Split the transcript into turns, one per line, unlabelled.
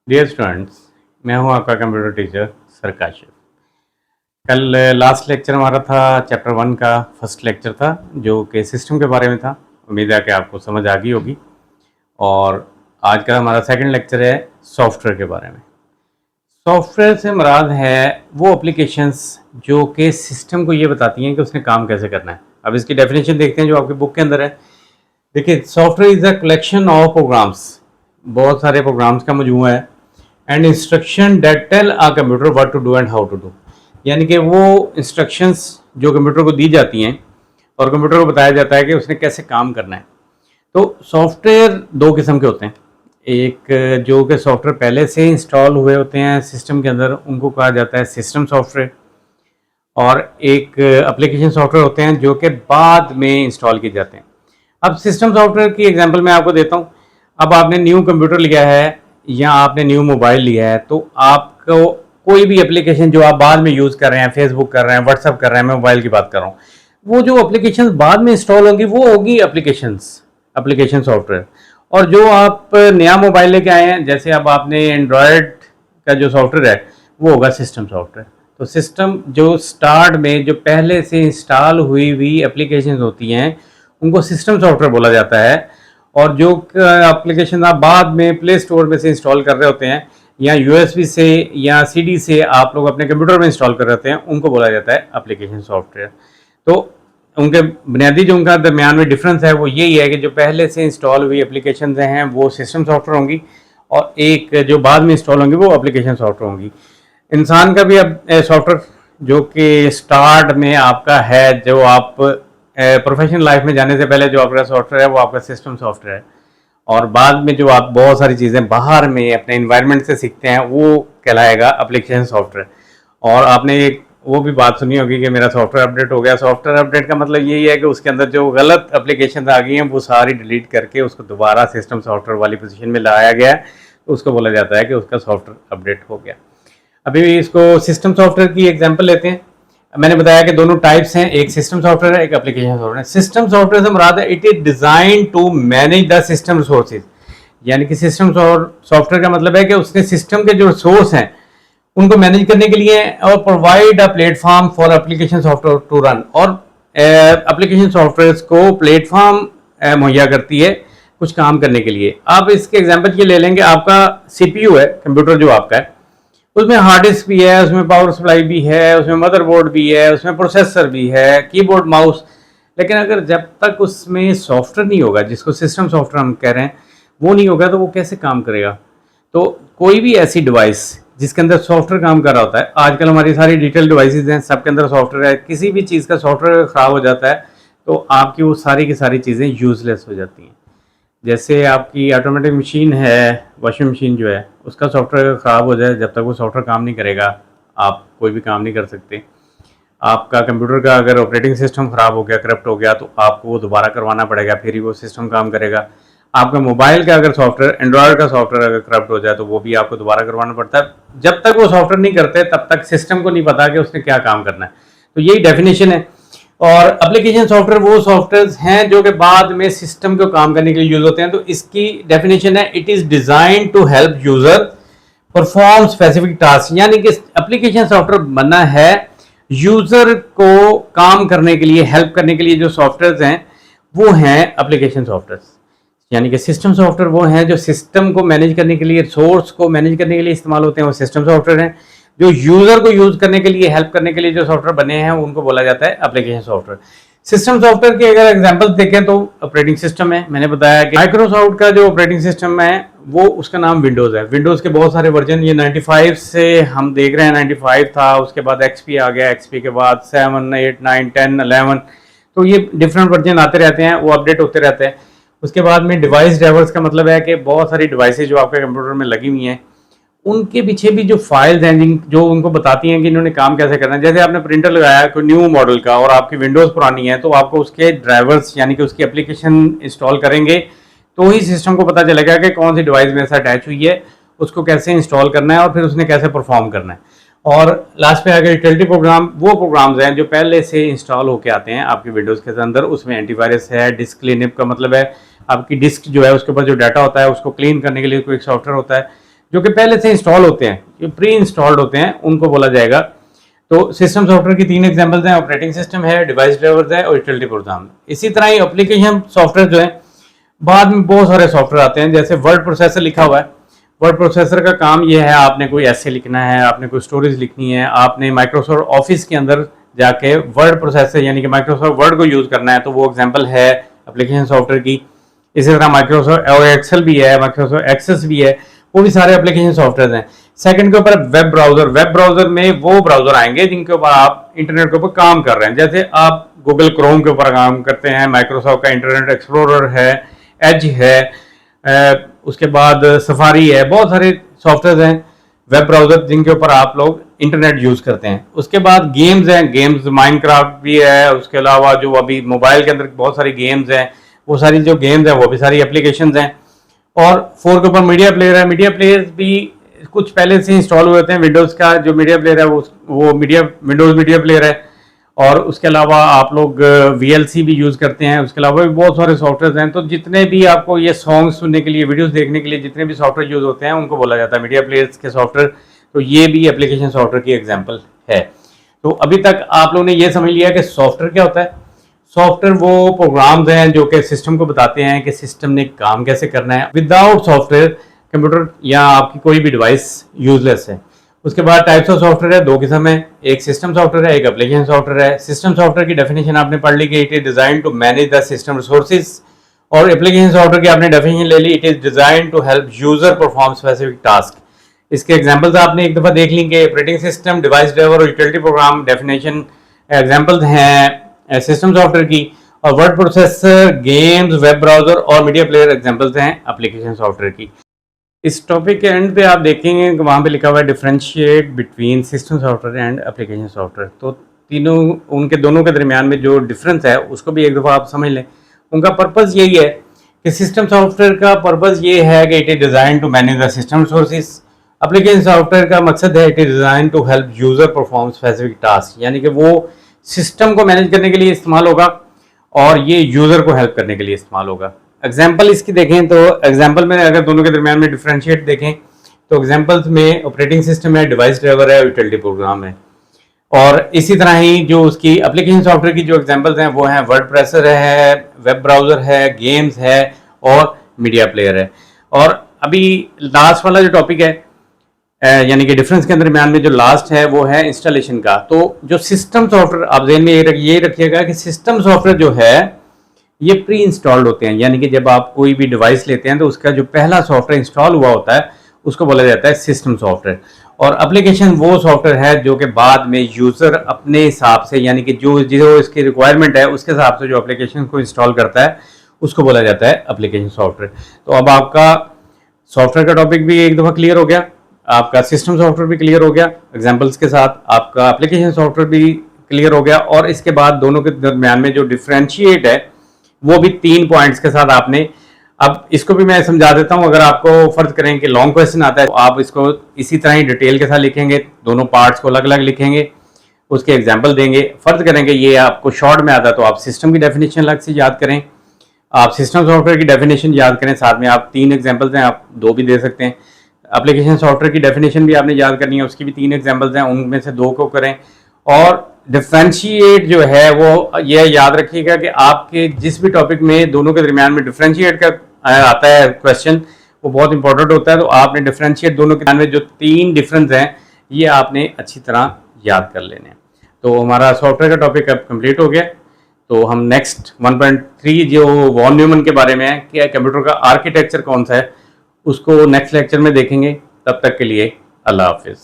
Dear students, मैं हूं आपका कंप्यूटर टीचर सर काशिफ। कल लास्ट लेक्चर हमारा था चैप्टर 1 का फर्स्ट लेक्चर था जो कि सिस्टम के बारे में था। उम्मीद है कि आपको समझ आ गई होगी। और आज का हमारा सेकंड लेक्चर है सॉफ्टवेयर के बारे में। सॉफ्टवेयर से मुराद है वो एप्लीकेशंस जो कि सिस्टम को ये बताती हैं कि उसने काम कैसे करना है। अब इसकी डेफिनेशन देखते हैं जो आपकी बुक के अंदर है। देखिए, software is a collection of programs, बहुत सारे प्रोग्राम्स का मजमूआ है, and instruction that tell a computer what to do and how to do. यानी कि वो इंस्ट्रक्शंस जो कंप्यूटर को दी जाती हैं और कंप्यूटर को बताया जाता है कि उसने कैसे काम करना है। तो सॉफ्टवेयर दो किस्म के होते हैं। एक जो कि सॉफ्टवेयर पहले से इंस्टॉल हुए होते हैं सिस्टम के अंदर, उनको कहा जाता है सिस्टम सॉफ्टवेयर। और एक एप्लीकेशन सॉफ्टवेयर होते हैं जो कि बाद में इंस्टॉल किए जाते हैं। अब सिस्टम सॉफ्टवेयर की एग्जांपल मैं आपको देता हूँ। अब आपने न्यू कंप्यूटर लिया है या आपने न्यू मोबाइल लिया है, तो आपको कोई भी एप्लीकेशन जो आप बाद में यूज़ कर रहे हैं, फेसबुक कर रहे हैं, व्हाट्सअप कर रहे हैं, मैं मोबाइल की बात कर रहा हूँ, वो जो एप्लीकेशन बाद में इंस्टॉल होंगी वो होगी एप्लीकेशन सॉफ्टवेयर। और जो आप नया मोबाइल लेके आए हैं, जैसे अब आपने एंड्रॉयड का जो सॉफ्टवेयर है वो होगा सिस्टम सॉफ्टवेयर। तो सिस्टम जो स्टार्ट में जो पहले से इंस्टॉल हुई हुई एप्लीकेशन होती हैं उनको सिस्टम सॉफ्टवेयर बोला जाता है। और जो एप्लीकेशन आप बाद में प्ले स्टोर में से इंस्टॉल कर रहे होते हैं या यूएसबी से या सीडी से आप लोग अपने कंप्यूटर में इंस्टॉल कर रहे होते हैं, उनको बोला जाता है एप्लीकेशन सॉफ्टवेयर। तो उनके बुनियादी जो उनका दरमियान में डिफरेंस है वो यही है कि जो पहले से इंस्टॉल हुई एप्लीकेशन हैं वो सिस्टम सॉफ्टवेयर होंगी और एक जो बाद में इंस्टॉल होंगी वो एप्लीकेशन सॉफ्टवेयर होंगी। इंसान का भी अब सॉफ्टवेयर जो कि स्टार्ट में आपका है, जो आप प्रोफेशनल लाइफ में जाने से पहले जो आपका सॉफ्टवेयर है वो आपका सिस्टम सॉफ्टवेयर है। और बाद में जो आप बहुत सारी चीज़ें बाहर में अपने इन्वायरमेंट से सीखते हैं वो कहलाएगा एप्लीकेशन सॉफ्टवेयर। और आपने एक वो भी बात सुनी होगी कि मेरा सॉफ्टवेयर अपडेट हो गया। सॉफ्टवेयर अपडेट का मतलब यही है कि उसके अंदर जो गलत एप्लीकेशन आ गई हैं वो सारी डिलीट करके उसको दोबारा सिस्टम सॉफ्टवेयर वाली पोजीशन में लाया गया है, तो उसको बोला जाता है कि उसका सॉफ्टवेयर अपडेट हो गया। अभी इसको सिस्टम सॉफ्टवेयर की एग्जांपल लेते हैं। मैंने बताया कि दोनों टाइप्स हैं, एक सिस्टम सॉफ्टवेयर है, एक एप्लीकेशन सॉफ्टवेयर है। सिस्टम सॉफ्टवेयर से मुराद है it is design to manage the system resources. यानी कि सिस्टम सॉफ्टवेयर का मतलब है कि उसके सिस्टम के जो रिसोर्स हैं उनको मैनेज करने के लिए और provide a platform for application software to run. और एप्लीकेशन सॉफ्टवेयर को प्लेटफॉर्म मुहैया करती है कुछ काम करने के लिए। आप इसके एग्जांपल ये ले लेंगे, आपका सीपीयू है कंप्यूटर जो आपका है, उसमें हार्ड डिस्क भी है, उसमें पावर सप्लाई भी है, उसमें मदरबोर्ड भी है, उसमें प्रोसेसर भी है, कीबोर्ड, माउस। लेकिन अगर जब तक उसमें सॉफ्टवेयर नहीं होगा, जिसको सिस्टम सॉफ्टवेयर हम कह रहे हैं, वो नहीं होगा तो वो कैसे काम करेगा। तो कोई भी ऐसी डिवाइस जिसके अंदर सॉफ्टवेयर काम कर रहा होता है, आजकल हमारी सारी डिजिटल डिवाइसेज हैं, सबके अंदर सॉफ्टवेयर है। किसी भी चीज़ का सॉफ्टवेयर ख़राब हो जाता है तो आपकी वो सारी की सारी चीज़ें यूजलेस हो जाती हैं। जैसे आपकी ऑटोमेटिक मशीन है, वॉशिंग मशीन जो है, उसका सॉफ्टवेयर ख़राब हो जाए, जब तक वो सॉफ्टवेयर काम नहीं करेगा आप कोई भी काम नहीं कर सकते। आपका कंप्यूटर का अगर ऑपरेटिंग सिस्टम ख़राब हो गया, करप्ट हो गया, तो आपको वो दोबारा करवाना पड़ेगा, फिर ही वो सिस्टम काम करेगा। आपका मोबाइल का अगर सॉफ्टवेयर, एंड्रॉयड का सॉफ्टवेयर अगर करप्ट हो जाए तो वो भी आपको दोबारा करवाना पड़ता है। जब तक वो सॉफ्टवेयर नहीं करते तब तक सिस्टम को नहीं पता कि उसने क्या काम करना है। तो यही डेफिनेशन है। और एप्लीकेशन सॉफ्टवेयर वो सॉफ्टवेयर हैं जो कि बाद में सिस्टम को काम करने के लिए यूज होते हैं। तो इसकी डेफिनेशन है it is design to help user perform specific task. यानी कि एप्लीकेशन सॉफ्टवेयर बना है यूजर को काम करने के लिए, हेल्प करने के लिए। जो सॉफ्टवेयर हैं वो हैं एप्लीकेशन सॉफ्टवेयर। यानी कि सिस्टम सॉफ्टवेयर वो हैं जो सिस्टम को मैनेज करने के लिए, सोर्स को मैनेज करने के लिए इस्तेमाल होते हैं, वो सिस्टम सॉफ्टवेयर हैं। जो यूजर को यूज करने के लिए, हेल्प करने के लिए जो सॉफ्टवेयर बने हैं उनको बोला जाता है एप्लीकेशन सॉफ्टवेयर। सिस्टम सॉफ्टवेयर के अगर एग्जांपल देखें तो ऑपरेटिंग सिस्टम है। मैंने बताया कि माइक्रोसॉफ्ट का जो ऑपरेटिंग सिस्टम है वो उसका नाम विंडोज है। विंडोज के बहुत सारे वर्जन, ये 95 से हम देख रहे हैं, 95 था, उसके बाद एक्सपी आ गया, एक्सपी के बाद 7, 8, 9, 10, 11। तो ये डिफरेंट वर्जन आते रहते हैं, वो अपडेट होते रहते हैं। उसके बाद में डिवाइस ड्राइवर्स का मतलब है कि बहुत सारी डिवाइसेज जो आपके कंप्यूटर में लगी हुई हैं उनके पीछे भी जो फाइल्स हैं जो उनको बताती हैं कि इन्होंने काम कैसे करना है। जैसे आपने प्रिंटर लगाया कोई न्यू मॉडल का और आपकी विंडोज़ पुरानी है, तो आपको उसके ड्राइवर्स यानी कि उसकी एप्लीकेशन इंस्टॉल करेंगे तो ही सिस्टम को पता चलेगा कि कौन सी डिवाइस में से अटैच हुई है, उसको कैसे इंस्टॉल करना है और फिर उसने कैसे परफॉर्म करना है। और लास्ट पे अगर यूटिलिटी प्रोग्राम, वो प्रोग्राम्स हैं जो पहले से इंस्टॉल होके आते हैं आपकी विंडोज़ के अंदर। उसमें एंटीवायरस है, डिस्क क्लीनअप का मतलब है आपकी डिस्क जो है उसके ऊपर जो डाटा होता है उसको क्लीन करने के लिए कोई एक सॉफ्टवेयर होता है जो कि पहले से इंस्टॉल होते हैं, जो प्री इंस्टॉल्ड होते हैं, उनको बोला जाएगा। तो सिस्टम सॉफ्टवेयर की 3 एग्जांपल्स हैं, ऑपरेटिंग सिस्टम है, डिवाइस ड्राइवर्स है और यूटिलिटी प्रोग्राम। इसी तरह ही एप्लीकेशन सॉफ्टवेयर जो है, बाद में बहुत सारे सॉफ्टवेयर आते हैं, जैसे वर्ड प्रोसेसर लिखा हुआ है। वर्ड प्रोसेसर का काम ये है, आपने कोई ऐसे लिखना है, आपने कोई स्टोरेज लिखनी है, आपने माइक्रोसॉफ्ट ऑफिस के अंदर जाके वर्ड प्रोसेसर यानी कि माइक्रोसॉफ्ट वर्ड को यूज़ करना है, तो वो एग्जांपल है एप्लीकेशन सॉफ्टवेयर की। इसी तरह माइक्रोसॉफ्ट और एक्सेल भी है, माइक्रोसॉफ्ट एक्सेस भी है, वो भी सारे एप्लीकेशन सॉफ्टवेयर हैं। सेकंड के ऊपर वेब ब्राउजर। वेब ब्राउजर में वो ब्राउजर आएंगे जिनके ऊपर आप इंटरनेट के ऊपर काम कर रहे हैं, जैसे आप गूगल क्रोम के ऊपर काम करते हैं, माइक्रोसॉफ्ट का इंटरनेट एक्सप्लोरर है, एज है, उसके बाद सफारी है, बहुत सारे सॉफ्टवेयर हैं वेब ब्राउजर जिनके ऊपर आप लोग इंटरनेट यूज करते हैं। उसके बाद गेम्स हैं, गेम्स माइनक्राफ्ट भी है, उसके अलावा जो अभी मोबाइल के अंदर बहुत सारी गेम्स हैं, वो सारी जो गेम्स हैं वो भी सारी एप्लीकेशंस हैं। और 4 के ऊपर मीडिया प्लेयर है। मीडिया प्लेयर्स भी कुछ पहले से इंस्टॉल हुए होते हैं। विंडोज़ का जो मीडिया प्लेयर है वो विंडोज़ मीडिया प्लेयर है। और उसके अलावा आप लोग VLC भी यूज़ करते हैं। उसके अलावा भी बहुत सारे सॉफ्टवेयर हैं। तो जितने भी आपको ये सॉन्ग सुनने के लिए, वीडियोस देखने के लिए जितने भी सॉफ्टवेयर यूज़ होते हैं, उनको बोला जाता है मीडिया प्लेयर्स के सॉफ्टवेयर। तो ये भी एप्लीकेशन सॉफ्टवेयर की एग्जाम्पल है। तो अभी तक आप लोगों ने ये समझ लिया कि सॉफ्टवेयर क्या होता है। सॉफ्टवेयर वो प्रोग्राम्स हैं जो कि सिस्टम को बताते हैं कि सिस्टम ने काम कैसे करना है। विदाउट सॉफ्टवेयर कंप्यूटर या आपकी कोई भी डिवाइस यूजलेस है। उसके बाद टाइप्स ऑफ सॉफ्टवेयर है, 2 किस्म है, एक सिस्टम सॉफ्टवेयर है, एक एप्लीकेशन सॉफ्टवेयर है। सिस्टम सॉफ्टवेयर की डेफिनेशन आपने पढ़ ली कि it is design to manage the system resources, और एप्लीकेशन सॉफ्टवेयर की आपने डेफिनेशन ले ली, it is design to help user perform specific task. इसके एग्जांपल्स आपने एक दफा देख ली कि ऑपरेटिंग सिस्टम, डिवाइस ड्राइवर और यूटिलिटी प्रोग्राम डेफिनेशन एग्जांपल्स हैं सिस्टम सॉफ्टवेयर की। और word processor, games, web browser और मीडिया प्लेयर एग्जांपल्स हैं एप्लीकेशन सॉफ्टवेयर की। इस टॉपिक के एंड पे आप देखेंगे कि वहाँ पे लिखा हुआ है differentiate between system software and application software. तो तीनों, उनके दोनों के दरमियान में जो डिफरेंस है उसको भी एक दफ़ा आप समझ लें। उनका पर्पज़ यही है कि सिस्टम सॉफ्टवेयर का पर्पज़ ये है कि it is design to manage the system resources. Application software का मकसद है it is design to help user perform specific task, यानी कि वो सिस्टम को मैनेज करने के लिए इस्तेमाल होगा और ये यूज़र को हेल्प करने के लिए इस्तेमाल होगा। एग्जाम्पल इसकी देखें तो एग्जाम्पल में अगर दोनों के दरमियान में डिफरेंशिएट देखें तो एग्जाम्पल्स में ऑपरेटिंग सिस्टम है, डिवाइस ड्राइवर है, यूटिलिटी प्रोग्राम है। और इसी तरह ही जो उसकी एप्लीकेशन सॉफ्टवेयर की जो एग्जाम्पल्स हैं वो हैं वर्ड प्रोसेसर है, वेब ब्राउजर है, गेम्स है और मीडिया प्लेयर है। और अभी लास्ट वाला जो टॉपिक है यानी कि डिफरेंस के दरमियान में जो लास्ट है वो है इंस्टॉलेशन का। तो जो सिस्टम सॉफ्टवेयर, आप ज़हन में ये रखिएगा कि सिस्टम सॉफ्टवेयर जो है ये प्री इंस्टॉल्ड होते हैं, यानी कि जब आप कोई भी डिवाइस लेते हैं तो उसका जो पहला सॉफ्टवेयर इंस्टॉल हुआ होता है उसको बोला जाता है सिस्टम सॉफ्टवेयर। और एप्लीकेशन वो सॉफ्टवेयर है जो कि बाद में यूज़र अपने हिसाब से, यानी कि जो इसकी रिक्वायरमेंट है उसके हिसाब से जो एप्लीकेशन को इंस्टॉल करता है उसको बोला जाता है एप्लीकेशन सॉफ्टवेयर। तो अब आपका सॉफ्टवेयर का टॉपिक भी एक दफ़ा क्लियर हो गया, आपका सिस्टम सॉफ्टवेयर भी क्लियर हो गया एग्जाम्पल्स के साथ, आपका एप्लीकेशन सॉफ्टवेयर भी क्लियर हो गया। और इसके बाद दोनों के दरमियान में जो डिफ्रेंशिएट है वो भी 3 पॉइंट्स के साथ आपने, अब इसको भी मैं समझा देता हूं। अगर आपको फर्ज करें कि लॉन्ग क्वेश्चन आता है तो आप इसको इसी तरह ही डिटेल के साथ लिखेंगे, दोनों पार्ट्स को अलग अलग लिखेंगे, उसके एग्जाम्पल देंगे। फर्ज करेंगे ये आपको शॉर्ट में आता है तो आप सिस्टम की डेफिनेशन अलग से याद करें, आप सिस्टम सॉफ्टवेयर की डेफिनेशन याद करें, साथ में आप 3 एग्जाम्पल्स हैं, आप 2 भी दे सकते हैं। एप्लीकेशन सॉफ्टवेयर की डेफिनेशन भी आपने याद करनी है, उसकी भी 3 एग्जाम्पल्स हैं, उनमें से 2 को करें। और डिफ्रेंशिएट जो है वो ये याद रखिएगा कि आपके जिस भी टॉपिक में दोनों के दरमियान में डिफ्रेंशिएट का आता है क्वेश्चन, वो बहुत इंपॉर्टेंट होता है। तो आपने डिफ्रेंशिएट दोनों के दरमियान में जो 3 डिफरेंस हैं ये आपने अच्छी तरह याद कर लेने हैं। तो हमारा सॉफ्टवेयर का टॉपिक अब कंप्लीट हो गया। तो हम नेक्स्ट 1.3 जो वॉन न्यूमन के बारे में है कि कंप्यूटर का आर्किटेक्चर कौन सा है, उसको नेक्स्ट लेक्चर में देखेंगे। तब तक के लिए अल्लाह हाफिज़।